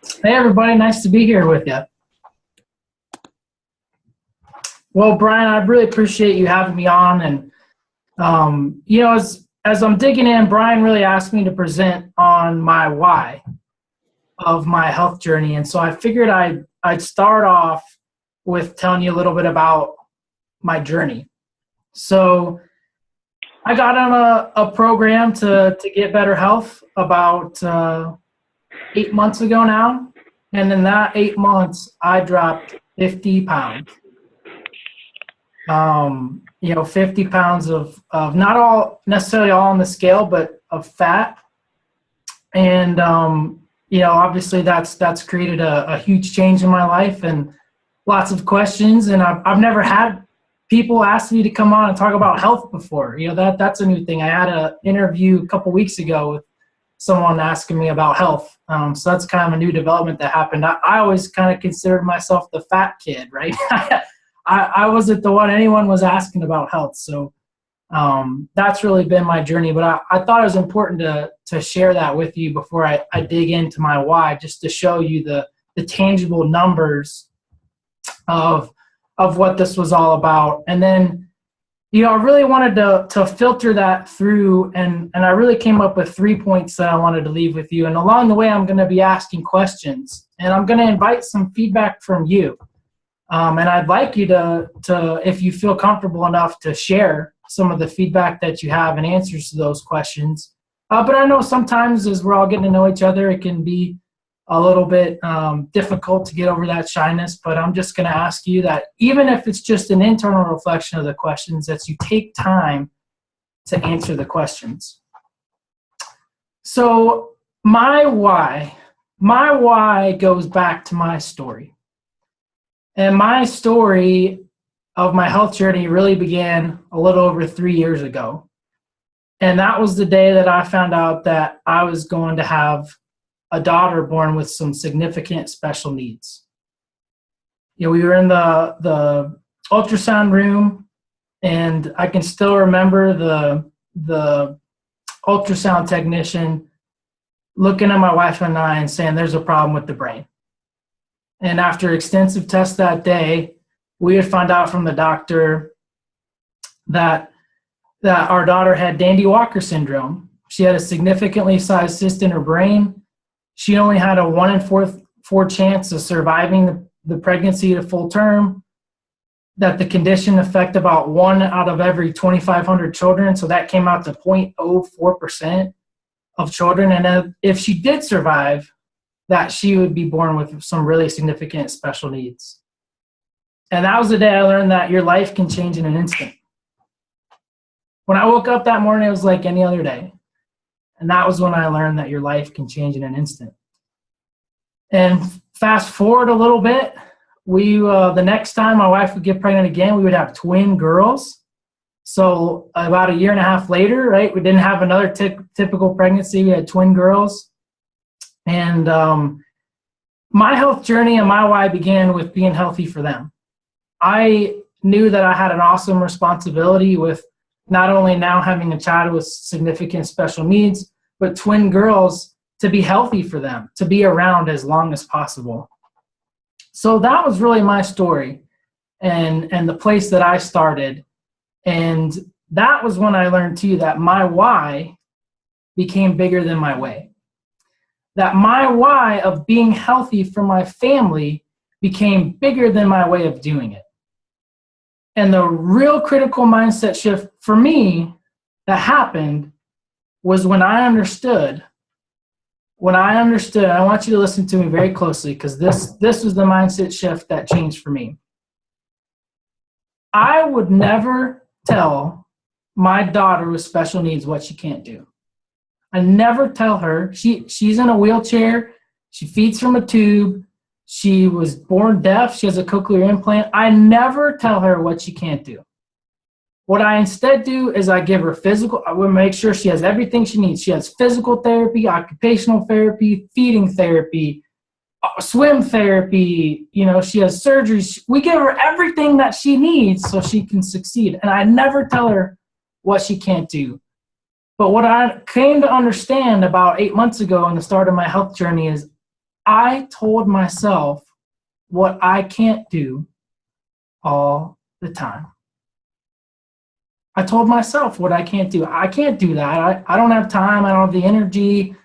Hey everybody, nice to be here with you. Well, Brian, I really appreciate you having me on. And as I'm digging in, Brian really asked me to present on my why of my health journey, and so I figured I'd start off with telling you a little bit about my journey. So I got on a program to get better health about 8 months ago now, and in that 8 months, I dropped 50 pounds. 50 pounds of not all necessarily all on the scale, but of fat. And, obviously that's created a huge change in my life and lots of questions. And I've never had people ask me to come on and talk about health before. That's a new thing. I had an interview a couple weeks ago with someone asking me about health. So that's kind of a new development that happened. I always kind of considered myself the fat kid, right? I wasn't the one anyone was asking about health. So that's really been my journey. But I thought it was important to share that with you before I dig into my why, just to show you the tangible numbers of what this was all about. And then, I really wanted to filter that through, and I really came up with 3 points that I wanted to leave with you. And along the way, I'm going to be asking questions, and I'm going to invite some feedback from you. And I'd like you to, if you feel comfortable enough, to share some of the feedback that you have and answers to those questions. But I know sometimes as we're all getting to know each other, it can be a little bit difficult to get over that shyness. But I'm just going to ask you that even if it's just an internal reflection of the questions, that you take time to answer the questions. So my why goes back to my story. And my story of my health journey really began a little over 3 years ago. And that was the day that I found out that I was going to have a daughter born with some significant special needs. We were in the ultrasound room, and I can still remember the ultrasound technician looking at my wife and I and saying, "There's a problem with the brain." And after extensive tests that day, we had found out from the doctor that our daughter had Dandy-Walker syndrome. She had a significantly sized cyst in her brain. She only had a 1 in 4 chance of surviving the pregnancy to full term, that the condition affected about 1 out of every 2,500 children. So that came out to 0.04% of children. And if she did survive, that she would be born with some really significant special needs. And that was the day I learned that your life can change in an instant. When I woke up that morning, it was like any other day. And that was when I learned that your life can change in an instant. And fast forward a little bit, the next time my wife would get pregnant again, we would have twin girls. So about a year and a half later, right, we didn't have another typical pregnancy. We had twin girls. And my health journey and my why began with being healthy for them. I knew that I had an awesome responsibility with not only now having a child with significant special needs, but twin girls, to be healthy for them, to be around as long as possible. So that was really my story and the place that I started. And that was when I learned too that my why became bigger than my way. That my why of being healthy for my family became bigger than my way of doing it. And the real critical mindset shift for me that happened was when I understood, I want you to listen to me very closely, because this was the mindset shift that changed for me. I would never tell my daughter with special needs what she can't do. I never tell her. She's in a wheelchair. She feeds from a tube. She was born deaf. She has a cochlear implant. I never tell her what she can't do. What I instead do is I give her I will make sure she has everything she needs. She has physical therapy, occupational therapy, feeding therapy, swim therapy. She has surgeries. We give her everything that she needs so she can succeed. And I never tell her what she can't do. But what I came to understand about 8 months ago in the start of my health journey is I told myself what I can't do all the time. I told myself what I can't do. I can't do that. I don't have time. I don't have the energy.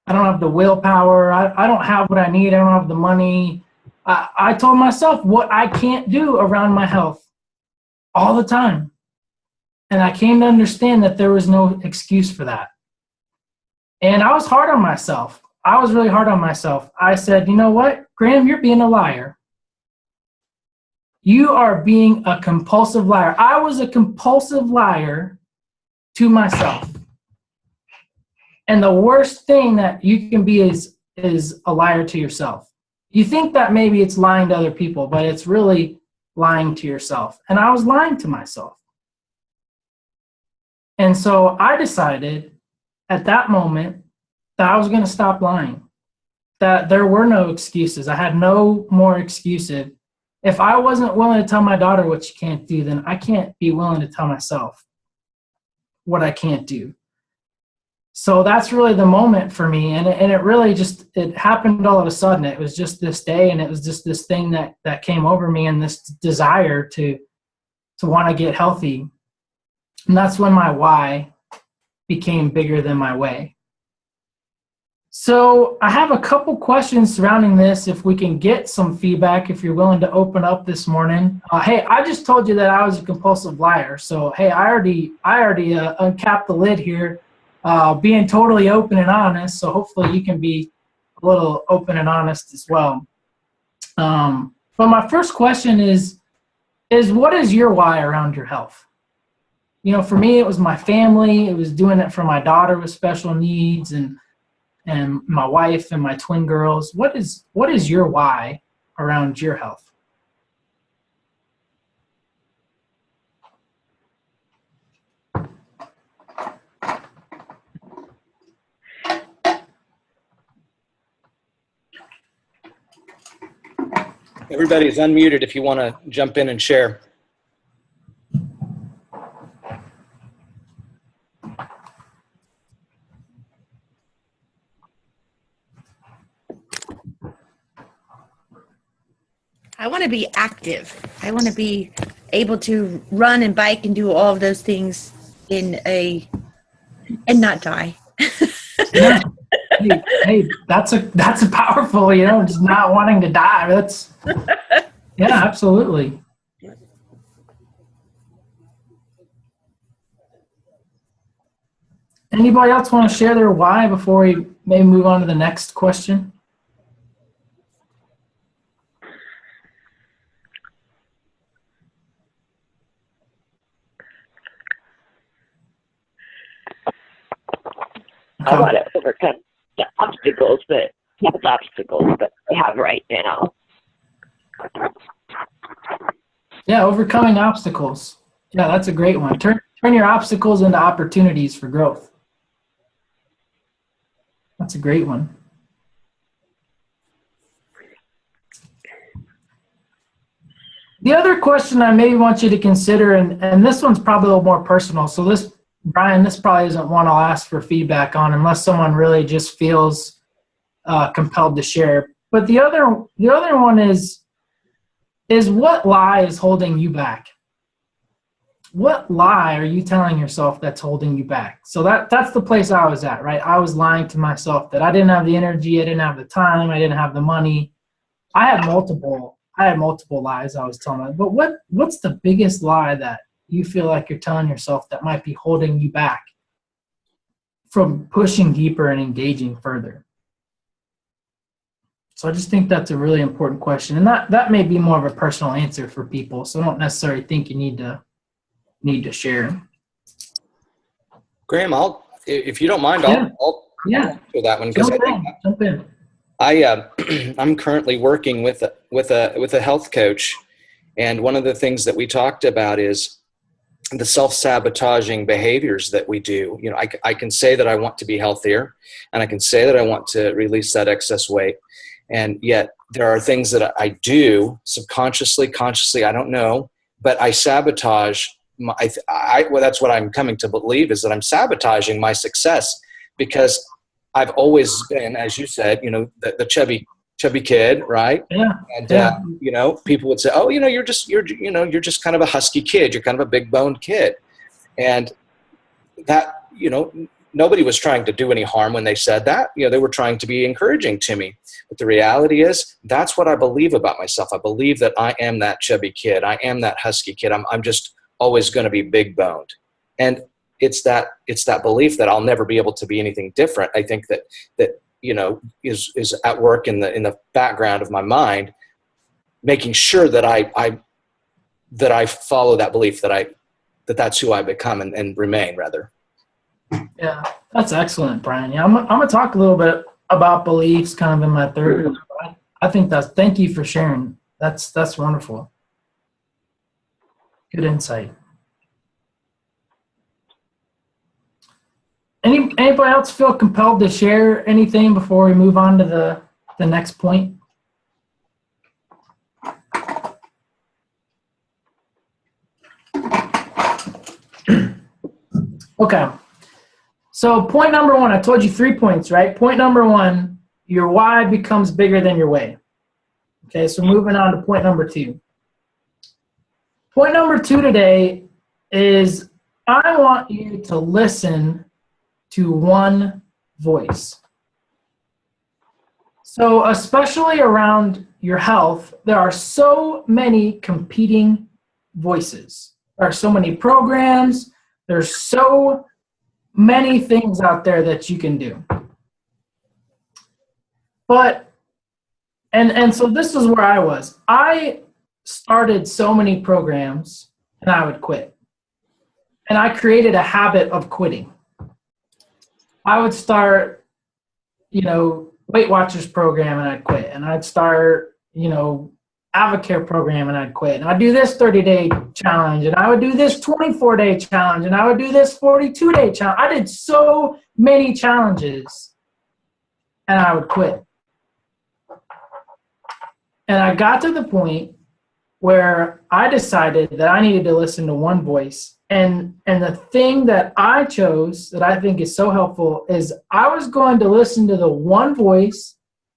I don't have the willpower. I don't have what I need. I don't have the money. I told myself what I can't do around my health all the time. And I came to understand that there was no excuse for that. And I was hard on myself. I was really hard on myself. I said, you know what, Graham, you're being a liar. You are being a compulsive liar. I was a compulsive liar to myself. And the worst thing that you can be is a liar to yourself. You think that maybe it's lying to other people, but it's really lying to yourself. And I was lying to myself. And so I decided at that moment that I was going to stop lying, that there were no excuses. I had no more excuses. If I wasn't willing to tell my daughter what she can't do, then I can't be willing to tell myself what I can't do. So that's really the moment for me. And it really just, it happened all of a sudden. It was just this day, and it was just this thing that came over me, and this desire to want to get healthy. And that's when my why became bigger than my way. So I have a couple questions surrounding this, if we can get some feedback, if you're willing to open up this morning. Hey, I just told you that I was a compulsive liar. So, hey, I already uncapped the lid here, being totally open and honest. So hopefully you can be a little open and honest as well. But my first question is what is your why around your health? You know, for me, it was my family. It was doing it for my daughter with special needs, and my wife and my twin girls. What is your why around your health? Everybody is unmuted if you want to jump in and share. I want to be active. I want to be able to run and bike and do all of those things and not die. Yeah. Hey, that's a powerful, just not wanting to die. That's, yeah, absolutely. Anybody else want to share their why before we maybe move on to the next question? I want to overcome the obstacles that we have right now. Yeah, overcoming obstacles. Yeah, that's a great one. Turn your obstacles into opportunities for growth. That's a great one. The other question I maybe want you to consider, and this one's probably a little more personal. So this, Brian, this probably isn't one I'll ask for feedback on unless someone really just feels compelled to share. But the other one is what lie is holding you back? What lie are you telling yourself that's holding you back? So that's the place I was at, right? I was lying to myself that I didn't have the energy, I didn't have the time, I didn't have the money. I had multiple lies I was telling myself. But what's the biggest lie that you feel like you're telling yourself that might be holding you back from pushing deeper and engaging further? So I just think that's a really important question. And that may be more of a personal answer for people. So I don't necessarily think you need to share. Graham, if you don't mind, I'll answer that one, because Jump in. I'm currently working with a health coach, and one of the things that we talked about is the self-sabotaging behaviors that we do. You know, I can say that I want to be healthier, and I can say that I want to release that excess weight, and yet there are things that I do subconsciously, consciously, I don't know, but I sabotage. Well, that's what I'm coming to believe, is that I'm sabotaging my success, because I've always been, as you said, the chubby chubby kid, right? Yeah. And Yeah. people would say, "Oh, you're just kind of a husky kid. You're kind of a big boned kid," and that, nobody was trying to do any harm when they said that. They were trying to be encouraging to me. But the reality is, that's what I believe about myself. I believe that I am that chubby kid. I am that husky kid. I'm just always going to be big boned. And it's that belief that I'll never be able to be anything different. I think that is at work in the background of my mind, making sure that I follow that belief, that's who I become and remain, rather. Yeah, that's excellent, Brian. Yeah, I'm gonna talk a little bit about beliefs kind of in my third. I think thank you for sharing. That's wonderful. Good insight. Anybody else feel compelled to share anything before we move on to the next point? Okay. So point number one, I told you 3 points, right? Point number one, your why becomes bigger than your way. Okay, so moving on to point number two. Point number two today is I want you to listen to one voice. So especially around your health, there are so many competing voices. There are so many programs. There's so many things out there that you can do. But, and so this is where I was. I started so many programs and I would quit. And I created a habit of quitting. I would start, Weight Watchers program and I'd quit. And I'd start, Avocare program and I'd quit. And I'd do this 30-day challenge and I would do this 24-day challenge and I would do this 42-day challenge. I did so many challenges and I would quit. And I got to the point where I decided that I needed to listen to one voice. And the thing that I chose that I think is so helpful is I was going to listen to the one voice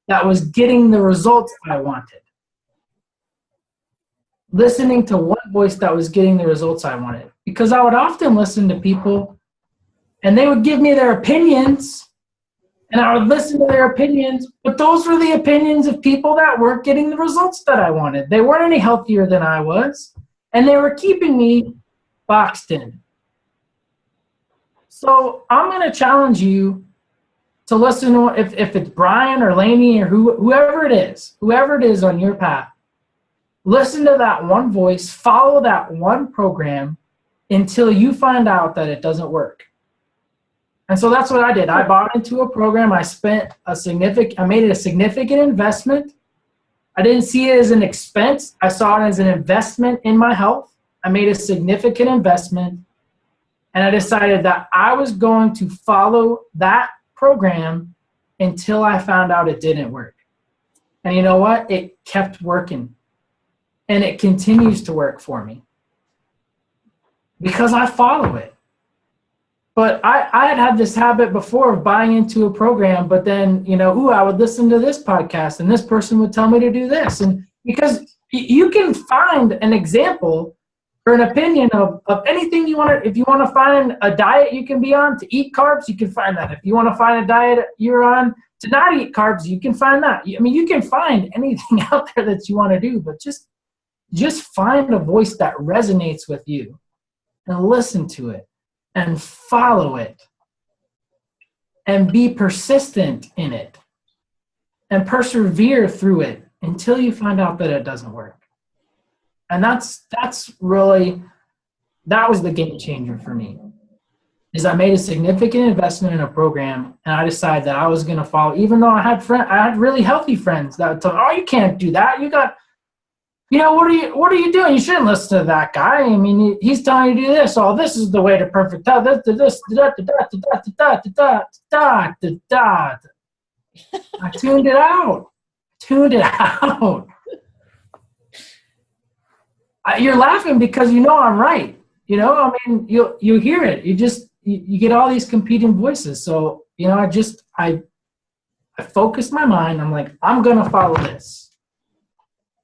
that was getting the results I wanted. Listening to one voice that was getting the results I wanted. Because I would often listen to people and they would give me their opinions and I would listen to their opinions, but those were the opinions of people that weren't getting the results that I wanted. They weren't any healthier than I was and they were keeping me boxed in. So I'm going to challenge you to listen to, if it's Brian or Lainey or whoever it is on your path. Listen to that one voice, follow that one program until you find out that it doesn't work. And so that's what I did. I bought into a program. I made it a significant investment. I didn't see it as an expense. I saw it as an investment in my health. I made a significant investment and I decided that I was going to follow that program until I found out it didn't work. And you know what? It kept working. And it continues to work for me because I follow it. But I had this habit before of buying into a program, but then, I would listen to this podcast and this person would tell me to do this. And because you can find an example or an opinion of anything you want to, if you want to find a diet you can be on to eat carbs, you can find that. If you want to find a diet you're on to not eat carbs, you can find that. You can find anything out there that you want to do, but just find a voice that resonates with you and listen to it and follow it and be persistent in it and persevere through it until you find out that it doesn't work. And that was the game changer for me, is I made a significant investment in a program and I decided that I was going to follow, even though I had really healthy friends that would tell me, oh, you can't do that. What are you doing? You shouldn't listen to that guy. I mean, he's telling you to do this. Oh, this is the way to perfect health. I tuned it out. You're laughing because I'm right. You hear it. You get all these competing voices. So, I I focused my mind. I'm like, I'm going to follow this.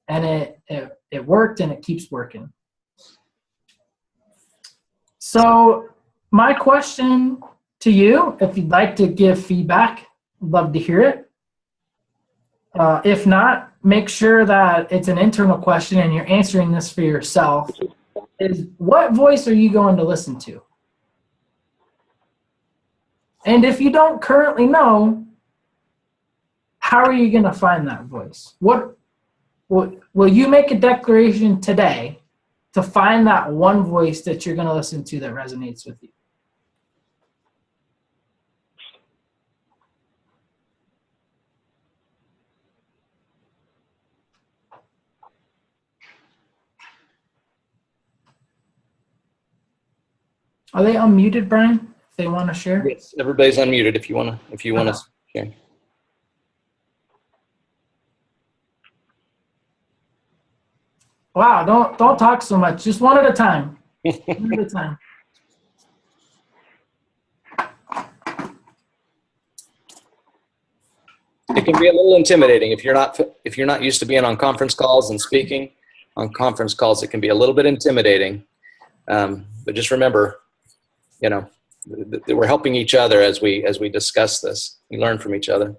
And it worked, and it keeps working. So my question to you, if you'd like to give feedback, I'd love to hear it. If not, make sure that it's an internal question and you're answering this for yourself. Is what voice are you going to listen to? And if you don't currently know, how are you going to find that voice? What will you make a declaration today to find that one voice that you're going to listen to that resonates with you? Are they unmuted, Brian? If they want to share? Yes, everybody's unmuted if you want to share. Wow, don't talk so much. Just one at a time. One at a time. It can be a little intimidating if you're not used to being on conference calls and speaking on conference calls. It can be a little bit intimidating, but just remember, that we're helping each other as we discuss this. We learn from each other.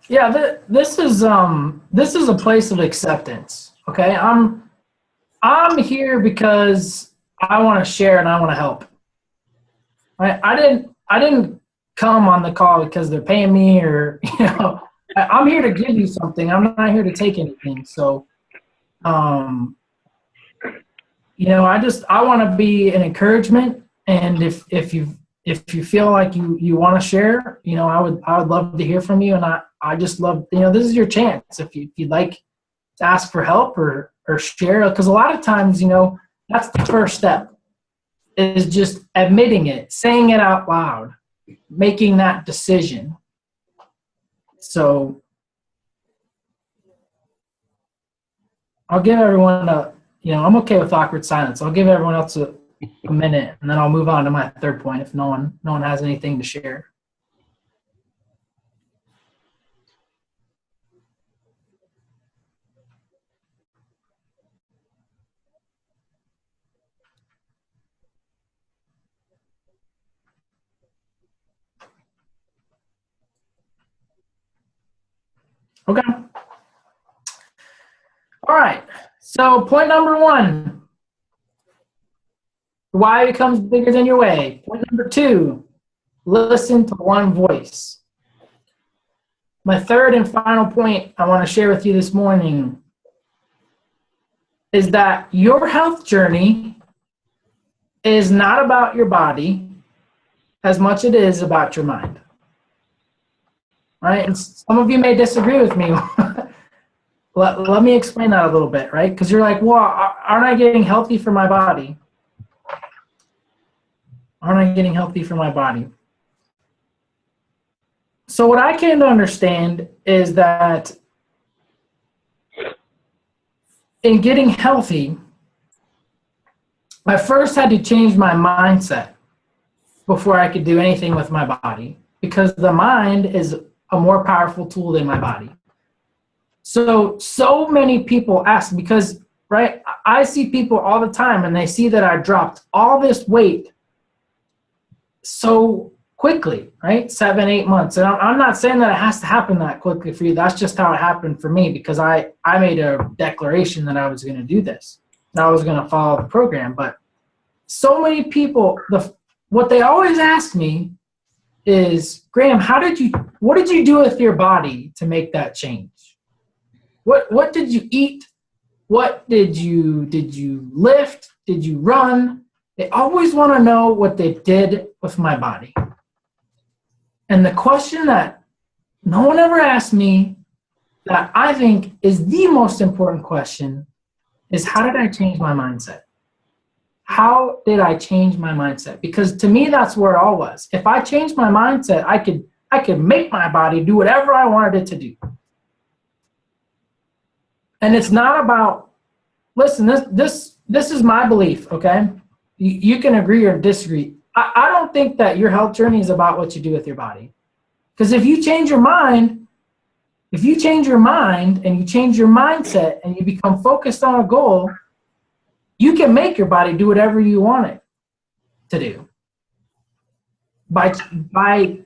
Yeah, this is a place of acceptance. Okay, I'm here because I want to share and I want to help. Right? I didn't come on the call because they're paying me, or I'm here to give you something. I'm not here to take anything. So, I want to be an encouragement. And if you feel like you want to share, I would love to hear from you. And I just love, this is your chance if you'd like to ask for help or share, because a lot of times, that's the first step, is just admitting it, saying it out loud, making that decision. So I'll give everyone I'm okay with awkward silence. I'll give everyone else a minute, and then I'll move on to my third point if no one has anything to share. Okay. All right. So point number 1, why becomes bigger than your way. Point number 2, listen to one voice. My third and final point I want to share with you this morning is that your health journey is not about your body as much as it is about your mind. Right? And some of you may disagree with me. Let me explain that a little bit, right? Because you're like, well, aren't I getting healthy for my body? Aren't I getting healthy for my body? So what I came to understand is that in getting healthy, I first had to change my mindset before I could do anything with my body, because the mind is a more powerful tool than my body. So many people ask, because, right, I see people all the time and they see that I dropped all this weight so quickly, right? 7-8 months. And I'm not saying that it has to happen that quickly for you. That's just how it happened for me, because I made a declaration that I was going to do this, and I was going to follow the program. But so many people, what they always ask me is, Graham, what did you do with your body to make that change? What did you eat? What did you lift? Did you run? They always want to know what they did with my body. And the question that no one ever asked me, that I think is the most important question, is how did I change my mindset? How did I change my mindset? Because to me, that's where it all was. If I changed my mindset, I could make my body do whatever I wanted it to do. And it's not about, listen, this is my belief, okay? You can agree or disagree. I don't think that your health journey is about what you do with your body. Because if you change your mind and you change your mindset and you become focused on a goal, you can make your body do whatever you want it to do by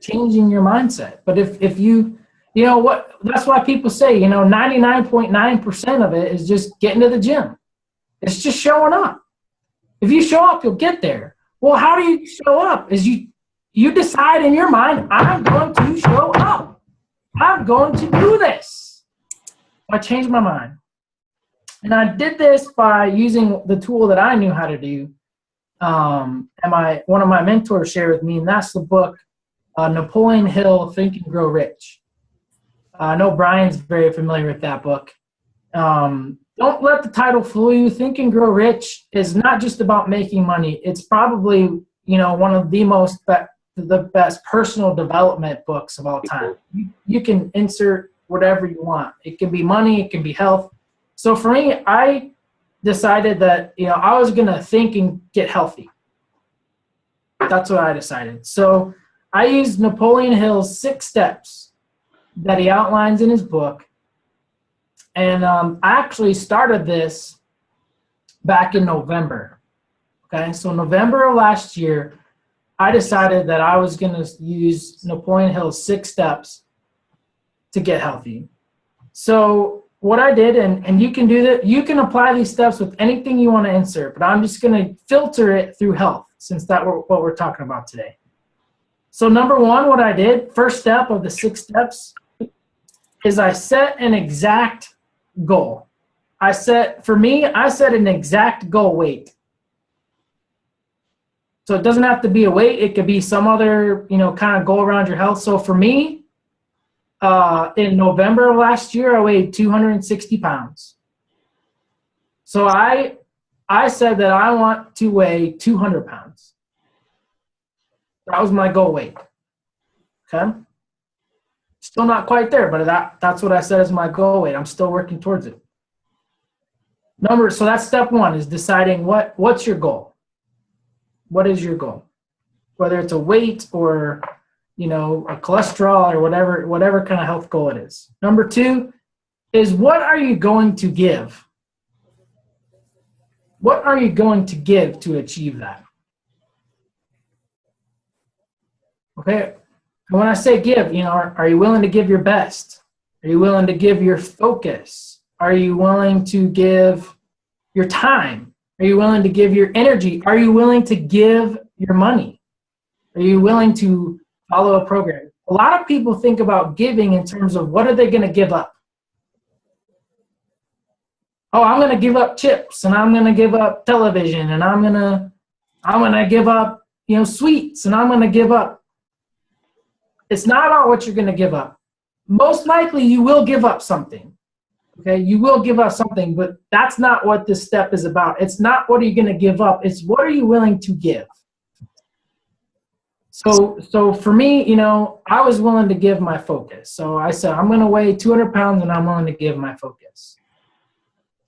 changing your mindset. But if you, that's why people say, 99.9% of it is just getting to the gym. It's just showing up. If you show up, you'll get there. Well, how do you show up? Is you decide in your mind, I'm going to show up. I'm going to do this. I changed my mind. And I did this by using the tool that I knew how to do. And one of my mentors shared with me, and that's the book, Napoleon Hill, Think and Grow Rich. I know Brian's very familiar with that book. Don't let the title fool you. Think and Grow Rich is not just about making money. It's probably, one of the best personal development books of all time. You can insert whatever you want. It can be money, it can be health. So for me, I decided that, I was going to think and get healthy. That's what I decided. So I used Napoleon Hill's 6 steps that he outlines in his book. And I actually started this back in November. Okay, so November of last year, I decided that I was going to use Napoleon Hill's 6 steps to get healthy. So what I did, and you can do that, you can apply these steps with anything you want to insert, but I'm just going to filter it through health, since that's what we're talking about today. So number 1, what I did, first step of the 6 steps, is I set an exact goal. I set an exact goal weight. So it doesn't have to be a weight. It could be some other, kind of goal around your health. So for me, in November of last year, I weighed 260 pounds. So I said that I want to weigh 200 pounds. That was my goal weight. Okay. Still not quite there, but that's what I said as my goal weight. I'm still working towards it. So that's step 1, is deciding what's your goal. What is your goal? Whether it's a weight or, a cholesterol or whatever kind of health goal it is. Number 2 is, what are you going to give? What are you going to give to achieve that? Okay. And when I say give, are you willing to give your best? Are you willing to give your focus? Are you willing to give your time? Are you willing to give your energy? Are you willing to give your money? Are you willing to follow a program? A lot of people think about giving in terms of, what are they going to give up? Oh, I'm going to give up chips, and I'm going to give up television, and I'm going to give up, sweets, and I'm going to give up. It's not about what you're going to give up. Most likely you will give up something. Okay, you will give up something, but that's not what this step is about. It's not what are you going to give up. It's what are you willing to give. So for me, I was willing to give my focus. So I said, I'm going to weigh 200 pounds and I'm willing to give my focus.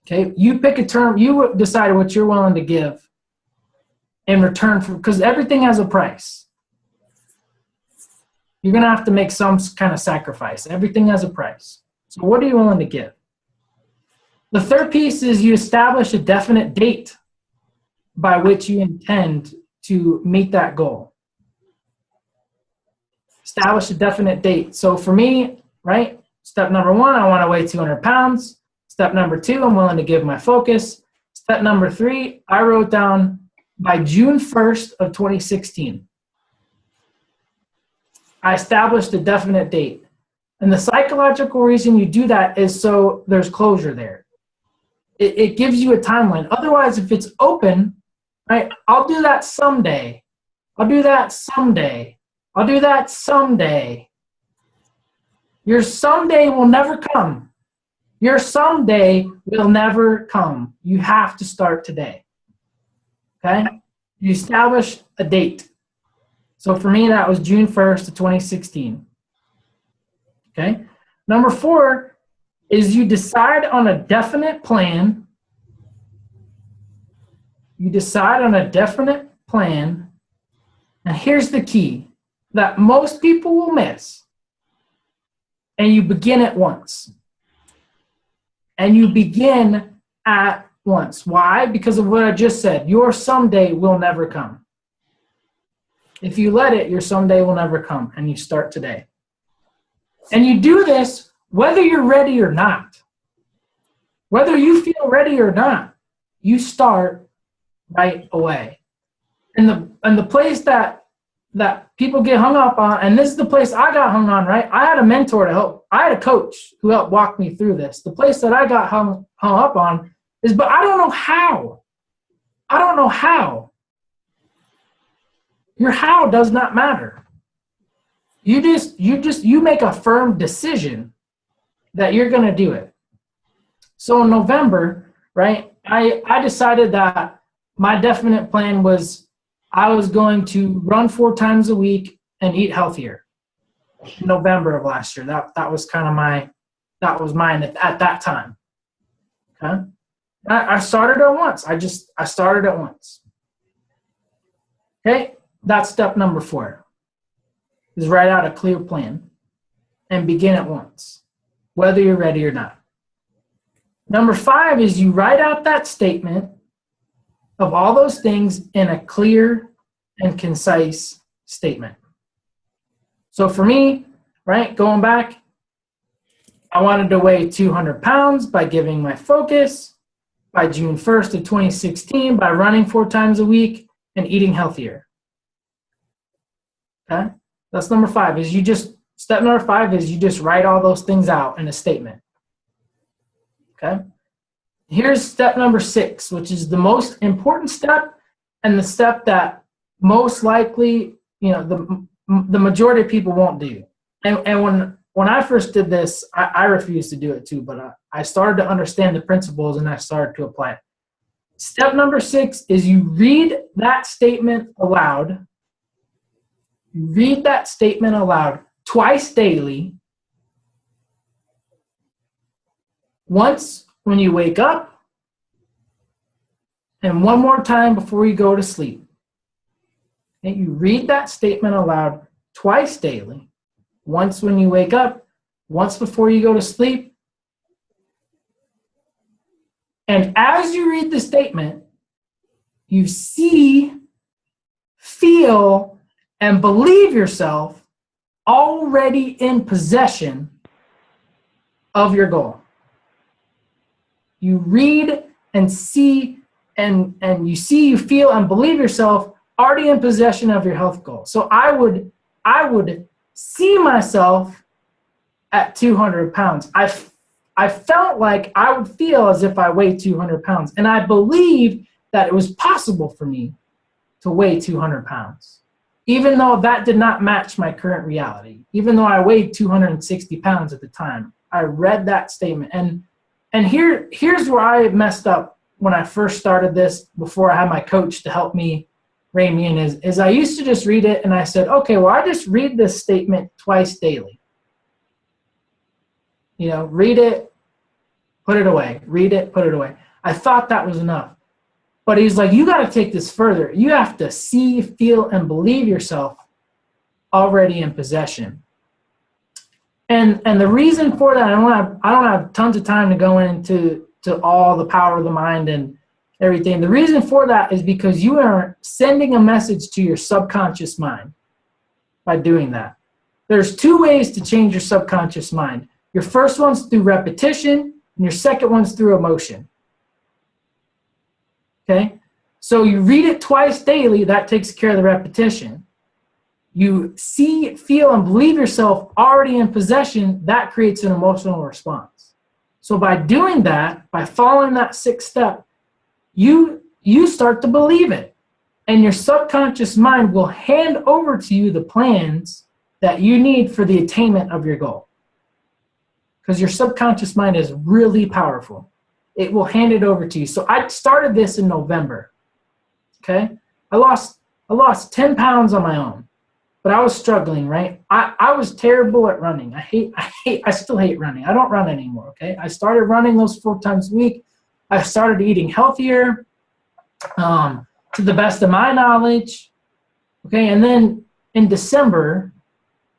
Okay, you pick a term, you decide what you're willing to give in return for, because everything has a price. You're going to have to make some kind of sacrifice. Everything has a price. So what are you willing to give? The third piece is you establish a definite date by which you intend to meet that goal. Establish a definite date. So for me, right, step number 1, I want to weigh 200 pounds. Step number 2, I'm willing to give my focus. Step number 3, I wrote down by June 1st of 2016. I established a definite date. And the psychological reason you do that is so there's closure there. It gives you a timeline. Otherwise, if it's open, right, I'll do that someday. I'll do that someday. I'll do that someday. Your someday will never come. Your someday will never come. You have to start today. Okay? You establish a date. So for me, that was June 1st of 2016. Okay? Number 4 is you decide on a definite plan. You decide on a definite plan. And here's the key that most people will miss. and you begin at once. And you begin at once. Why? Because of what I just said. Your someday will never come. If you let it, your someday will never come, and you start today. And you do this whether you're ready or not. Whether you feel ready or not, you start right away. And the place that people get hung up on, and this is the place I got hung on, right? I had a mentor to help. I had a coach who helped walk me through this. The place that I got hung up on is, but I don't know how. I don't know how. Your how does not matter. You make a firm decision that you're going to do it. So in November, right, I decided that my definite plan was I was going to run 4 times a week and eat healthier. In November of last year, that was kind of mine at that time. Okay, I started at once. I started at once. Okay, that's step number 4. Is write out a clear plan and begin at once, whether you're ready or not. Number 5 is you write out that statement of all those things in a clear and concise statement. So for me, right, going back, I wanted to weigh 200 pounds by giving my focus by June 1st of 2016 by running 4 times a week and eating healthier. Okay? That's number 5 step number 5 is you just write all those things out in a statement. Okay? Here's step number 6, which is the most important step and the step that most likely, the majority of people won't do. And when I first did this, I refused to do it too, but I started to understand the principles and I started to apply it. Step number 6 is you read that statement aloud. You read that statement aloud twice daily. Once when you wake up, and one more time before you go to sleep. And you read that statement aloud twice daily. Once when you wake up, once before you go to sleep. And as you read the statement, you see, feel, and believe yourself already in possession of your goal. You read and see, and you see, you feel, and believe yourself already in possession of your health goal. So I would see myself at 200 pounds. I felt like I would feel as if I weighed 200 pounds. And I believed that it was possible for me to weigh 200 pounds, even though that did not match my current reality. Even though I weighed 260 pounds at the time, I read that statement. And here's where I messed up when I first started this, before I had my coach to help me rein me in, is I used to just read it and I said, okay, well, I just read this statement twice daily. Read it, put it away. Read it, put it away. I thought that was enough. But he's like, you got to take this further. You have to see, feel, and believe yourself already in possession. And the reason for that, I don't have tons of time to go into all the power of the mind and everything. The reason for that is because you are sending a message to your subconscious mind by doing that. There's 2 ways to change your subconscious mind. Your first one's through repetition, and your second one's through emotion. Okay? So you read it twice daily, that takes care of the repetition. You see, feel, and believe yourself already in possession, that creates an emotional response. So by doing that, by following that 6th step, you start to believe it. And your subconscious mind will hand over to you the plans that you need for the attainment of your goal. Because your subconscious mind is really powerful. It will hand it over to you. So I started this in November. Okay? I lost 10 pounds on my own. But I was struggling, right? I was terrible at running. I still hate running. I don't run anymore, okay? I started running those 4 times a week. I started eating healthier, to the best of my knowledge, okay? And then in December,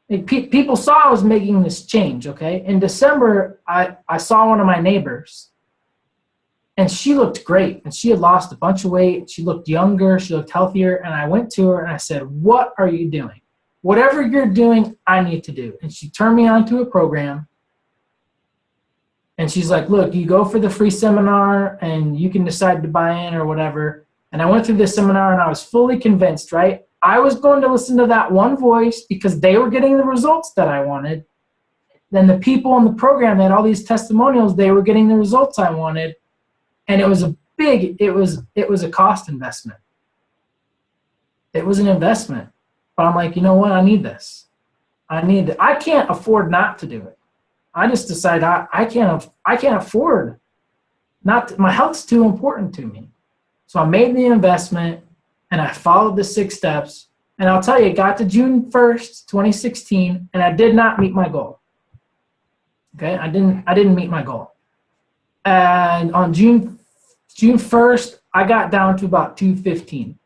People saw I was making this change, okay? In December, I saw one of my neighbors, and she looked great, and she had lost a bunch of weight. She looked younger. She looked healthier, and I went to her, and I said, what are you doing? Whatever you're doing, I need to do. And she turned me on to a program, and she's like, look, you go for the free seminar, and you can decide to buy in or whatever. And I went through this seminar, and I was fully convinced, right? I was going to listen to that one voice because they were getting the results that I wanted. Then the people in the program that had all these testimonials, they were getting the results I wanted. And it was a cost investment. It was an investment. But I'm like, you know what? I need this. I can't afford not to do it. I just decided I can't afford not to, my health's too important to me. So I made the investment and I followed the 6 steps. And I'll tell you, it got to June 1st, 2016, and I did not meet my goal. Okay, I didn't meet my goal. And on June 1st, I got down to about 215.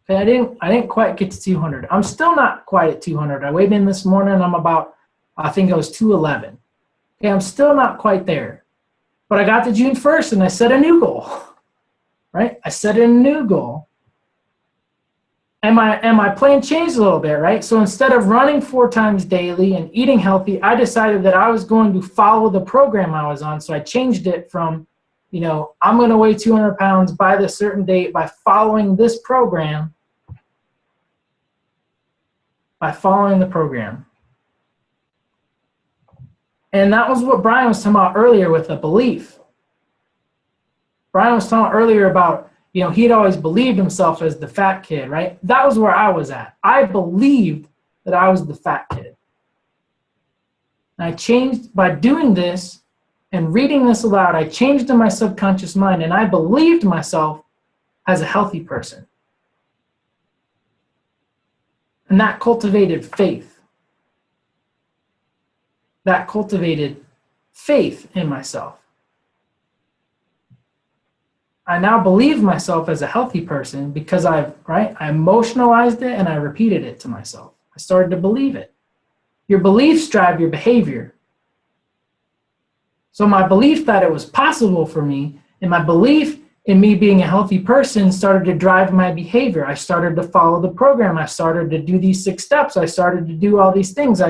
Okay, I didn't quite get to 200. I'm still not quite at 200. I weighed in this morning. I'm about, I think I was 211. Okay, I'm still not quite there. But I got to June 1st and I set a new goal. Right? I set a new goal. And my plan changed a little bit, right? So instead of running 4 times daily and eating healthy, I decided that I was going to follow the program I was on. So I changed it from, I'm going to weigh 200 pounds by this certain date by following this program. By following the program. And that was what Brian was talking about earlier with a belief. Brian was talking earlier about, he'd always believed himself as the fat kid, right? That was where I was at. I believed that I was the fat kid. And I changed by doing this and reading this aloud. I changed in my subconscious mind and I believed myself as a healthy person. And that cultivated faith. That cultivated faith in myself. I now believe myself as a healthy person because I emotionalized it and I repeated it to myself. I started to believe it. Your beliefs drive your behavior. So my belief that it was possible for me and my belief in me being a healthy person started to drive my behavior. I started to follow the program. I started to do these 6 steps. I started to do all these things.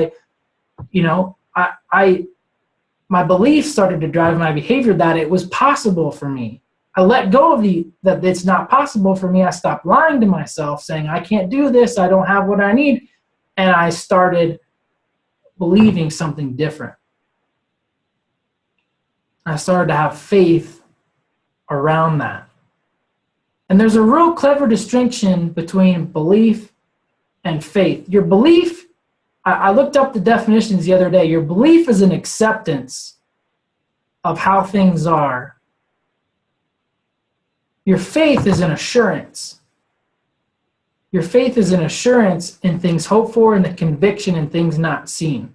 My belief started to drive my behavior that it was possible for me. I let go of that it's not possible for me. I stopped lying to myself saying, I can't do this. I don't have what I need. And I started believing something different. I started to have faith around that. And there's a real clever distinction between belief and faith. Your belief, I looked up the definitions the other day. Your belief is an acceptance of how things are. Your faith is an assurance. Your faith is an assurance in things hoped for and the conviction in things not seen.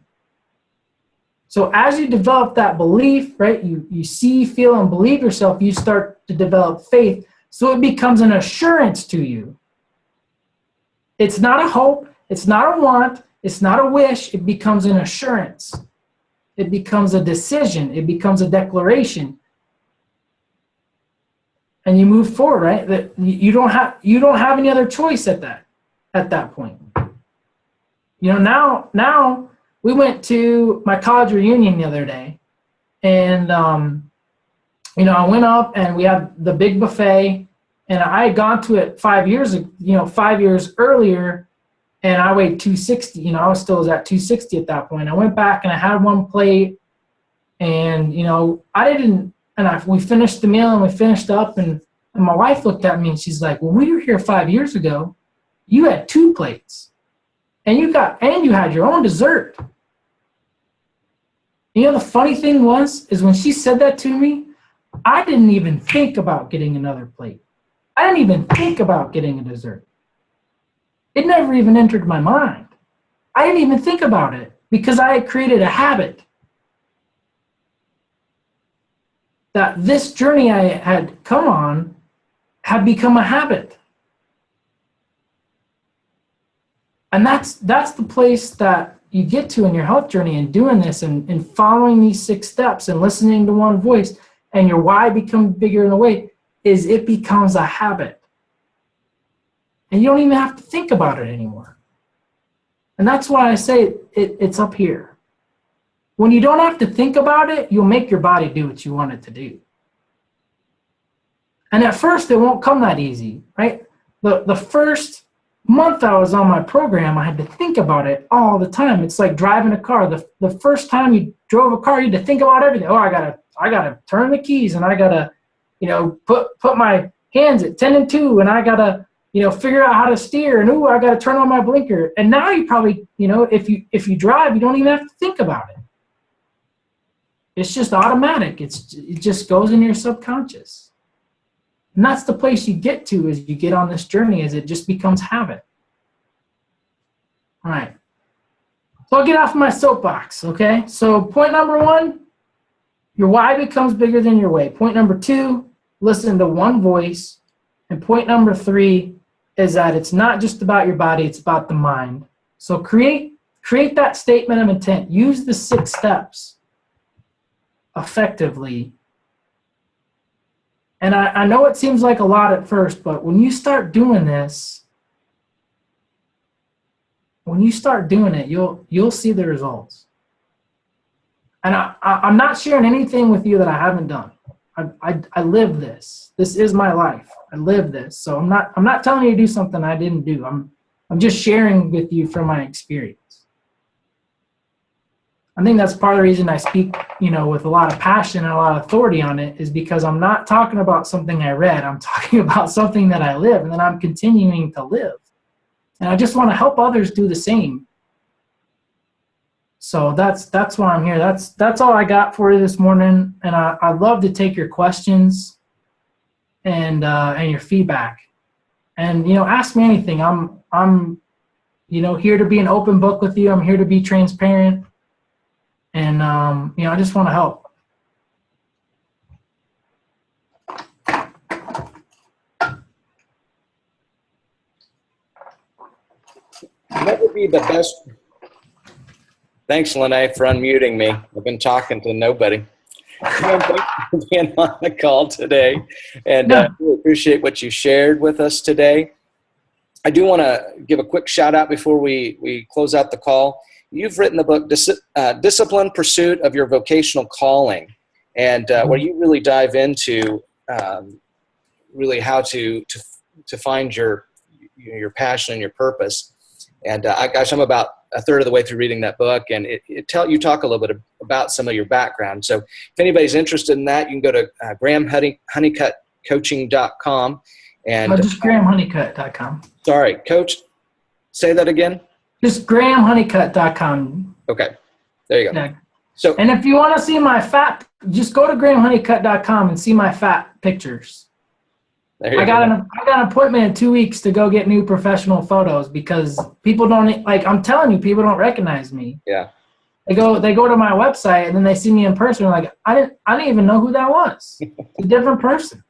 So as you develop that belief, right, you see, feel, and believe yourself, you start to develop faith. So it becomes an assurance to you. It's not a hope. It's not a want. It's not a wish. It becomes an assurance. It becomes a decision. It becomes a declaration. And you move forward, right? That you don't have any other choice at that point. Now we went to my college reunion the other day, and I went up and we had the big buffet, and I had gone to it 5 years earlier, and I weighed 260. I was still at 260 at that point. I went back and I had one plate, and we finished the meal and we finished up, and my wife looked at me and she's like, when we were here 5 years ago, you had 2 plates, and you had your own dessert. The funny thing is when she said that to me, I didn't even think about getting another plate. I didn't even think about getting a dessert. It never even entered my mind. I didn't even think about it because I had created a habit. That this journey I had come on had become a habit. And that's the place that you get to in your health journey, and doing this and following these 6 steps and listening to one voice, and your why becomes bigger in a way, is it becomes a habit. And you don't even have to think about it anymore. And that's why I say it's up here. When you don't have to think about it, you'll make your body do what you want it to do. And at first, it won't come that easy, right? The first month I was on my program, I had to think about it all the time. It's like driving a car. The first time you drove a car, you had to think about everything. Oh, I gotta turn the keys, and I gotta, put my hands at 10 and 2, and I gotta, figure out how to steer, and I gotta turn on my blinker. And now you probably, if you drive, you don't even have to think about it. It's just automatic. It just goes in your subconscious. And that's the place you get to as you get on this journey, as it just becomes habit. All right. So I'll get off my soapbox, okay? So point number 1, your why becomes bigger than your way. Point number 2, listen to one voice. And point number 3 is that it's not just about your body, it's about the mind. So create that statement of intent. Use the 6 steps effectively. And I know it seems like a lot at first, but when you start doing this, you'll see the results. And I'm not sharing anything with you that I haven't done. I live this. This is my life. I live this. So I'm not telling you to do something I didn't do. I'm just sharing with you from my experience. I think that's part of the reason I speak, with a lot of passion and a lot of authority on it, is because I'm not talking about something I read. I'm talking about something that I live, and that I'm continuing to live. And I just want to help others do the same. So that's why I'm here. That's all I got for you this morning. And I'd love to take your questions and your feedback. And ask me anything. I'm here to be an open book with you. I'm here to be transparent. And, I just want to help. That would be the best. Thanks, Lene, for unmuting me. I've been talking to nobody. Thanks for being on the call today. And we appreciate what you shared with us today. I do want to give a quick shout out before we close out the call. You've written the book, Disciplined Pursuit of Your Vocational Calling, and where you really dive into really how to find your passion and your purpose. And I'm about a third of the way through reading that book, and you talk a little bit about some of your background. So if anybody's interested in that, you can go to GrahamHoneycuttCoaching.com. And just GrahamHoneycutt.com. Sorry, Coach, say that again. Just GrahamHoneycutt.com. Okay, there you go. Yeah. So, and if you want to see my fat, just go to GrahamHoneycutt.com and see my fat pictures. I got an appointment in 2 weeks to go get new professional photos, because people don't, I'm telling you, people don't recognize me. Yeah. They go to my website, and then they see me in person. Like, I didn't even know who that was. It's a different person.